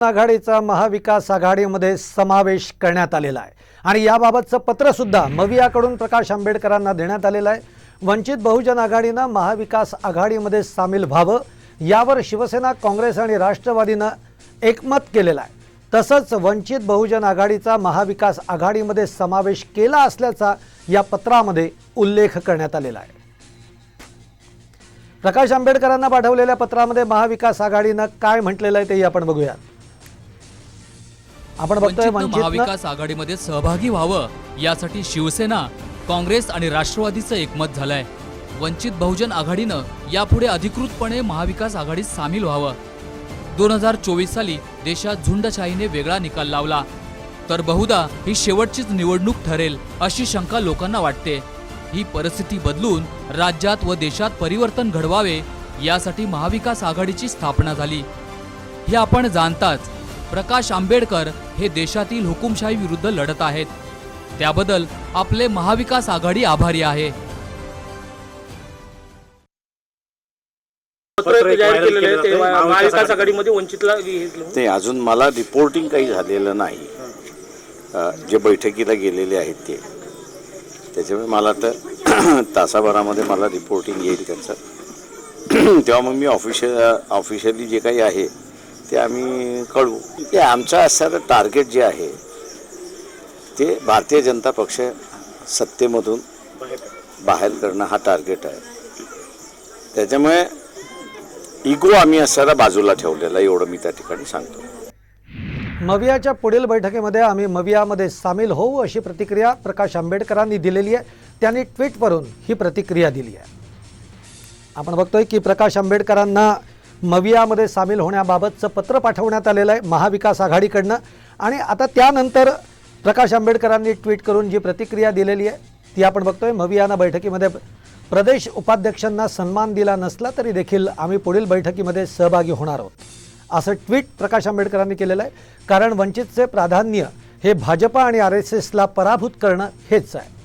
आघाडीचा महाविकास आघाडीमध्ये समावेश करण्यात आलेला आहे आणि याबाबतचं पत्र सुद्धा मवियाकडून प्रकाश आंबेडकरांना देण्यात आलेलं आहे। वंचित बहुजन आघाडीनं महाविकास आघाडीमध्ये सामील व्हावं यावर शिवसेना, काँग्रेस आणि राष्ट्रवादीनं एकमत केलेलं आहे। तसंच वंचित बहुजन आघाडीचा महाविकास आघाडीमध्ये समावेश केला असल्याचा या पत्रामध्ये उल्लेख करण्यात आलेला आहे। प्रकाश आंबेडकरांना पाठवलेल्या पत्रामध्ये महाविकास आघाडीनं काय म्हटलेलं आहे ते आपण बघूया। आपण बघतोय महाविकास आघाडीमध्ये सहभागी व्हावं यासाठी शिवसेना, काँग्रेस आणि राष्ट्रवादीचं एकमत झालंय। वंचित बहुजन आघाडीनं यापुढे अधिकृतपणे महाविकास आघाडीत सामील व्हावं। 2024 साली देशात झुंडशाहीने वेगळा निकाल लावला तर बहुधा ही शेवटचीच निवडणूक ठरेल अशी शंका लोकांना वाटते। ही परिस्थिती बदलून राज्यात व देशात परिवर्तन घडवावे यासाठी महाविकास आघाडीची स्थापना झाली। हे आपण जाणताच प्रकाश आंबेडकर हे देशातील हुकुमशाही विरुद्ध लढत आहेत। त्याबद्दल आपले महाविकास आघाडी आभारी आहे। महाविकास आघाडीमध्ये वंचितला ते अजून मला रिपोर्टिंग काही झालेलं नाही। जे बैठकीला गेलेले आहेत त्याच्यामुळे मला तर तासाभरामध्ये मला रिपोर्टिंग येईल त्यांचं। तेव्हा मग मी ऑफिशियली जे काही आहे ते आम्ही कळवू। ते आमचं असणारं टार्गेट जे आहे ते भारतीय जनता पक्ष सत्तेमधून बाहेर करणं हा टार्गेट आहे। त्याच्यामुळे इगो आम्ही असणारा बाजूला ठेवलेला एवढं मी त्या ठिकाणी सांगतो। मवियाच्या पुढील बैठकीमध्ये आम्ही मवियामध्ये सामील होऊ अशी प्रतिक्रिया प्रकाश आंबेडकरांनी दिलेली आहे। त्यांनी ट्विटवरून ही प्रतिक्रिया दिली आहे। आपण बघतोय की प्रकाश आंबेडकरांना मवियामध्ये सामील होण्याबाबतचं पत्र पाठवण्यात आलेलं आहे महाविकास आघाडीकडनं आणि आता त्यानंतर प्रकाश आंबेडकरांनी ट्विट करून जी प्रतिक्रिया दिलेली आहे ती आपण बघतोय। मवियानं बैठकीमध्ये प्रदेश उपाध्यक्षांना सन्मान दिला नसला तरी देखील आम्ही पुढील बैठकीमध्ये सहभागी होणार आहोत असं ट्विट प्रकाश आंबेडकरांनी केलेलं आहे। कारण वंचितचे प्राधान्य हे भाजपा आणि RSSला पराभूत करणं हेच आहे।